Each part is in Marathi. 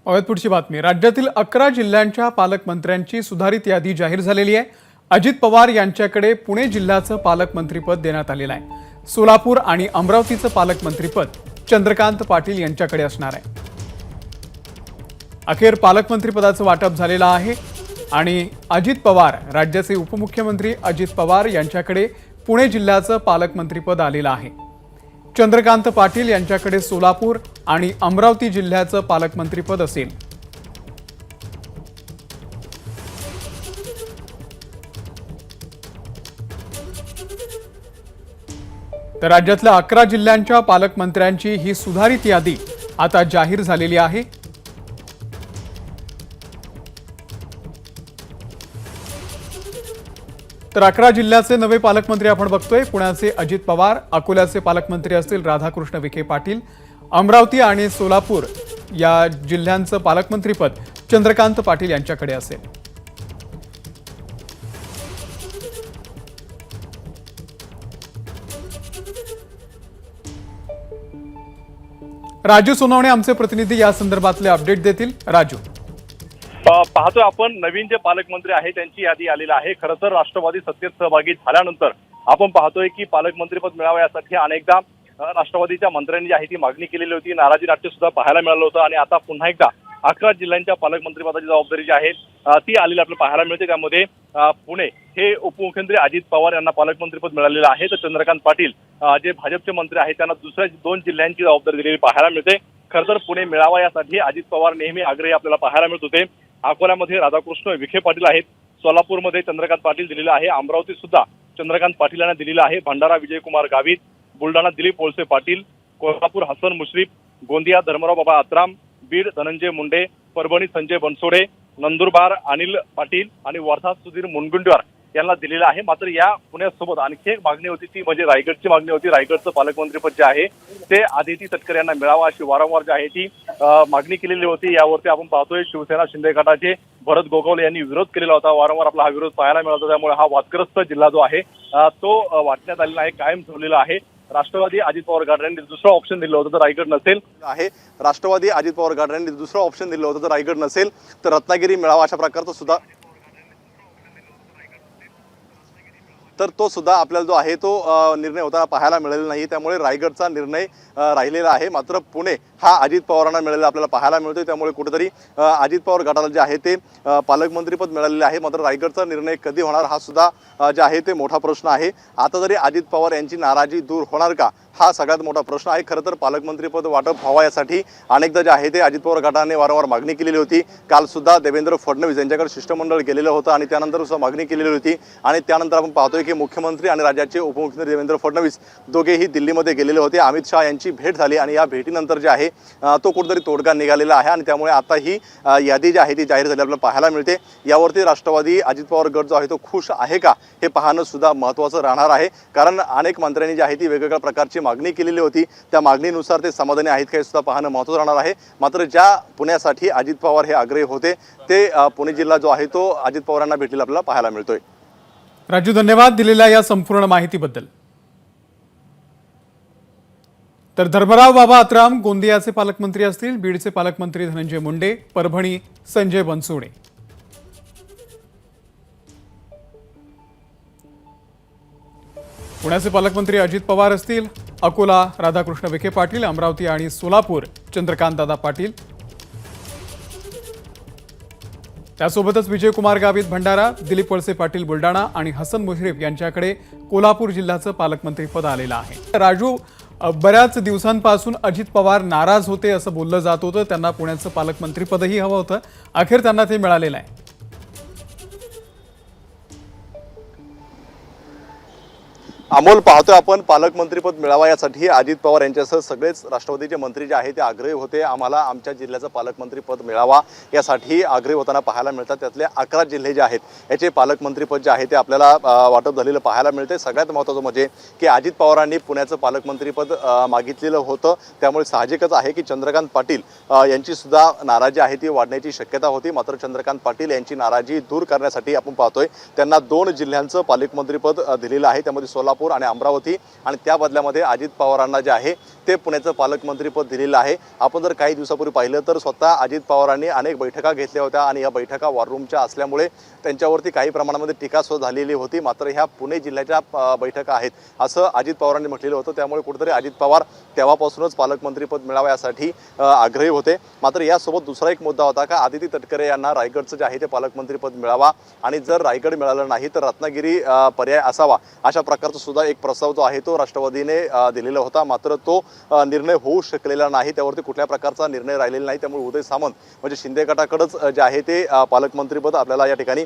पुढची बातमी। राज्यातील 11 जिल्ह्यांच्या पालकमंत्र्यांची सुधारित यादी जाहीर झालेली आहे। अजित पवार यांच्याकडे पुणे जिल्ह्याचं पालकमंत्रीपद देण्यात आलेलं आहे। सोलापूर आणि अमरावतीचं पालकमंत्रीपद चंद्रकांत पाटील यांच्याकडे असणार आहे। अखेर पालकमंत्रीपदाचं वाटप झालेलं आहे आणि अजित पवार, राज्याचे उपमुख्यमंत्री अजित पवार यांच्याकडे पुणे जिल्ह्याचं पालकमंत्रीपद आलेलं आहे। चंद्रकांत पाटील यांच्याकडे सोलापूर आणि अमरावती जिल्ह्याचं पालकमंत्रीपद असेल। तर राज्यातल्या 11 जिल्ह्यांच्या पालकमंत्र्यांची ही सुधारित यादी आता जाहीर झालेली आहे। तर 11 जिल्ह्याचे नवे पालकमंत्री आपण बघतोय। पुण्याचे अजित पवार, अकोल्याचे पालकमंत्री असतील राधाकृष्ण विखे पाटील, अमरावती आणि सोलापूर या जिल्ह्यांचं पालकमंत्रीपद चंद्रकांत पाटील यांच्याकडे असेल। राजू सोनवणे आमचे प्रतिनिधी या संदर्भातले अपडेट देतील। राजू, पाहतोय आपण नवीन जे पालकमंत्री आहेत त्यांची यादी आलेली आहे। खरं तर राष्ट्रवादी सत्तेत सहभागी झाल्यानंतर आपण पाहतोय की पालकमंत्रीपद मिळावं यासाठी अनेकदा राष्ट्रवादीच्या मंत्र्यांनी जी आहे ती मागणी केलेली होती। नाराजी नाट्य सुद्धा पाहायला मिळालं होतं आणि आता पुन्हा एकदा 11 जिल्ह्यांच्या पालकमंत्रीपदाची जबाबदारी जी आहे ती आलेली आपल्याला पाहायला मिळते। त्यामध्ये पुणे हे उपमुख्यमंत्री अजित पवार यांना पालकमंत्रीपद मिळालेलं आहे, तर चंद्रकांत पाटील जे भाजपचे मंत्री आहेत त्यांना दुसऱ्या 2 जिल्ह्यांची जबाबदारी दिलेली पाहायला मिळते। खरं तर पुणे मिळावा यासाठी अजित पवार नेहमी आग्रही आपल्याला पाहायला मिळत होते। अकोल्यामध्ये राधाकृष्ण विखे पाटील आहेत, सोलापूरमध्ये चंद्रकांत पाटील दिलेलं आहे, अमरावतीत सुद्धा चंद्रकांत पाटील यांना दिलेलं आहे, भंडारा विजयकुमार गावित, बुलढाणा दिलीप वळसे पाटील, कोल्हापूर हसन मुश्रीफ, गोंदिया धर्मराव बाबा आत्राम, बीड धनंजय मुंडे, परभणी संजय बनसोडे, नंदुरबार अनिल पाटील आणि वर्धा सुधीर मुनगंटीवार यांना दिलेलं आहे। मात्र या पुण्यासोबत आणखी एक मागणी होती ती म्हणजे रायगडची मागणी होती। रायगडचं पालकमंत्रीपद जे आहे ते आदिती तटकरे यांना मिळावं अशी वारंवार जी आहे ती मागणी केलेली होती। यावरती आपण पाहतोय शिवसेना शिंदे गटाचे भरत गोगावले यांनी विरोध केलेला होता। वारंवार आपला हा विरोध पाहायला मिळत होता, त्यामुळे हा वादग्रस्त जिल्हा जो आहे तो वाटण्यात आलेला आहे, कायम ठेवलेला आहे। राष्ट्रवादी अजित पवार गटाने दुसरं ऑप्शन दिलं होतं तर रायगड नसेल आहे, राष्ट्रवादी अजित पवार गटाने दुसरं ऑप्शन दिलं होतं तर रायगड नसेल तर रत्नागिरी मिळावा अशा प्रकारचं सुद्धा तर तो सुद्धा आपल्याला जो आहे तो निर्णय होताना पाहायला मिळालेला नाही। त्यामुळे रायगडचा निर्णय राहिलेला आहे, मात्र पुणे हा अजित पवारांना मिळालेला आपल्याला पाहायला मिळतोय। त्यामुळे कुठेतरी अजित पवार गटाला जे आहे ते पालकमंत्रीपद मिळालेले आहे, मात्र रायगडचा निर्णय कधी होणार हा सुद्धा जे आहे ते मोठा प्रश्न आहे। आता तरी अजित पवार यांची नाराजी दूर होणार का हा सगळ्यात मोठा प्रश्न आहे। खरं तर पालकमंत्रीपद वाटप व्हावं यासाठी अनेकदा जे आहे ते अजित पवार गटाने वारंवार मागणी केलेली होती। काल सुद्धा देवेंद्र फडणवीस यांच्याकडे शिष्टमंडळ गेलेलं होतं आणि त्यानंतर सुद्धा मागणी केलेली होती आणि त्यानंतर आपण पाहतोय की मुख्यमंत्री आणि राज्याचे उपमुख्यमंत्री देवेंद्र फडणवीस दोघेही दिल्लीमध्ये गेलेले होते। अमित शहा यांची भेट झाली आणि या भेटीनंतर जे आहे तो कुठेतरी तोडगा निघालेला आहे आणि त्यामुळे आता ही यादी जी आहे ती जाहीर झाली आपल्याला पाहायला मिळते। यावरती राष्ट्रवादी अजित पवार गट जो आहे तो खुश आहे का हे पाहणं सुद्धा महत्त्वाचं राहणार आहे, कारण अनेक मंत्र्यांनी जी आहे ती वेगवेगळ्या प्रकारची मागणी केलेली होती, त्या मागणीनुसार ते समाधानी आहेत का हे सुद्धा पाहणं महत्त्वाचं राहणार आहे। मात्र ज्या पुण्यासाठी अजित पवार हे आग्रही होते ते पुणे जिल्हा जो आहे तो अजित पवारांना भेटीला आपल्याला पाहायला मिळतोय। राजू, धन्यवाद दिलेल्या या संपूर्ण माहितीबद्दल। तर धर्मराव बाबा आत्राम गोंदियाचे पालकमंत्री असतील, बीडचे पालकमंत्री धनंजय मुंडे, परभणी संजय बनसोडे। पुण्याचे पालकमंत्री अजित पवार असतील, अकोला राधाकृष्ण विखे पाटील, अमरावती आणि सोलापूर चंद्रकांतदादा पाटील। त्यासोबतच विजयकुमार गावित भंडारा, दिलीप वळसे पाटील बुलढाणा आणि हसन मुश्रीफ यांच्याकडे कोल्हापूर जिल्ह्याचं पालकमंत्रीपद आलेलं आहे। राजू, बऱ्याच दिवसांपासून अजित पवार नाराज होते असं बोललं जात होतं, त्यांना पुण्याचं पालकमंत्रीपदही हवं होतं, अखेर त्यांना ते मिळालेलं आहे। अमोल, पाहतोय आपण पालकमंत्रीपद मिळावा यासाठी अजित पवार यांच्यासह सगळेच राष्ट्रवादीचे मंत्री जे आहे ते आग्रही होते। आम्हाला आमच्या जिल्ह्याचं पालकमंत्रीपद मिळावा यासाठी आग्रही होताना पाहायला मिळतात। त्यातले 11 जिल्हे जे आहेत याचे पालकमंत्रीपद जे आहे ते आपल्याला वाटप झालेलं पाहायला मिळते। सगळ्यात महत्त्वाचं म्हणजे की अजित पवारांनी पुण्याचं पालकमंत्रीपद मागितलेलं होतं, त्यामुळे साहजिकच आहे की चंद्रकांत पाटील यांची सुद्धा नाराजी आहे ती वाढण्याची शक्यता होती। मात्र चंद्रकांत पाटील यांची नाराजी दूर करण्यासाठी आपण पाहतोय त्यांना 2 जिल्ह्यांचं पालकमंत्रीपद दिलेलं आहे, त्यामध्ये सोलापूर आणि अमरावती, आणि त्या बदल्यामध्ये अजित पवारांना जे आहे ते पुण्याचं पालकमंत्रीपद दिलेलं आहे। आपण जर काही दिवसापूर्वी पाहिलं तर स्वतः अजित पवारांनी अनेक बैठका घेतल्या होत्या आणि या बैठका वॉर रूमच्या असल्यामुळे त्यांच्यावरती काही प्रमाणामध्ये टीका सुद्धा झालेली होती। मात्र ह्या पुणे जिल्ह्याच्या बैठका आहेत असं अजित पवारांनी म्हटलेलं होतं। त्यामुळे कुठेतरी अजित पवार तेव्हापासूनच पालकमंत्रीपद मिळावं यासाठी आग्रही होते। मात्र यासोबत दुसरा एक मुद्दा होता का आदिती तटकरे यांना रायगडचं जे आहे ते पालकमंत्रीपद मिळावा आणि जर रायगड मिळालं नाही तर रत्नागिरी पर्याय असावा अशा प्रकारचा सुद्धा एक प्रस्ताव जो आहे तो राष्ट्रवादीने दिलेला होता। मात्र तो निर्णय होऊ शकलेला नाही, त्यावरती कुठल्या प्रकारचा निर्णय राहिलेला नाही। त्यामुळे उदय सामंत म्हणजे शिंदे गटाकडेच जे आहे ते पालकमंत्रीपद आपल्याला या ठिकाणी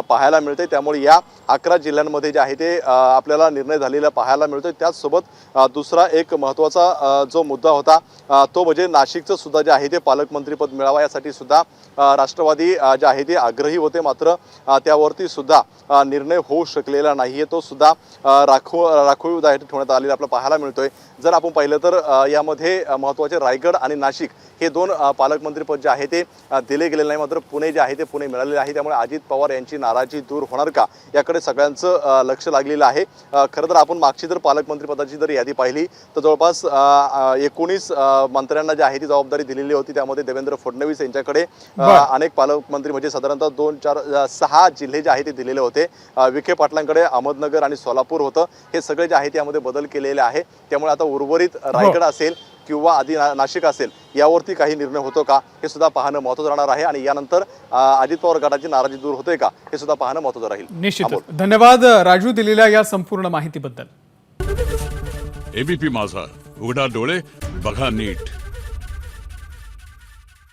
पाहायला मिळते। त्यामुळे या 11 जिल्ह्यांमध्ये जे आहे ते आपल्याला निर्णय झालेला पाहायला मिळतोय। त्याचसोबत दुसरा एक महत्त्वाचा जो मुद्दा होता तो म्हणजे नाशिकचं सुद्धा जे आहे ते पालकमंत्रीपद मिळावा यासाठी सुद्धा राष्ट्रवादी जे आहे ते आग्रही होते। मात्र त्यावरती सुद्धा निर्णय होऊ शकलेला नाहीये, तो सुद्धा राखीव ठेवण्यात आलेला आपल्याला पाहायला मिळतोय। जर आपण पाहिलं तर यामध्ये महत्त्वाचे रायगड आणि नाशिक हे दोन पालकमंत्रीपद जे आहे ते दिले गेलेले नाही, मात्र पुणे जे आहे ते पुणे मिळालेले आहे। त्यामुळे अजित पवार यांची नाराजी दूर होणार का याकडे सगळ्यांचं लक्ष लागलेलं आहे। खरं तर आपण मागची जर पालकमंत्रीपदाची जर यादी पाहिली तर जवळपास 19 मंत्र्यांना जी आहे ती जबाबदारी दिलेली होती। त्यामध्ये देवेंद्र फडणवीस यांच्याकडे अनेक पालकमंत्री म्हणजे साधारणतः 2, 4, 6 जिल्हे जे आहे ते दिलेले होते। विखे पाटलांकडे अहमदनगर आणि सोलापूर होतं। हे सगळे जे आहे त्यामध्ये बदल केलेले आहे। त्यामुळे आता उर्वरित रायगड असेल किंवा आधी नाशिक असेल यावरती काही निर्णय होतो का हे सुद्धा पाहणं महत्त्वाचं राहणार आहे आणि यानंतर अजित पवार गटाची नाराजी दूर होते का हे सुद्धा पाहणं महत्त्वाचं राहील। निश्चितच धन्यवाद राजू दिलेल्या या संपूर्ण माहितीबद्दल। एबीपी माझा, उघडा डोळे बघा नीट।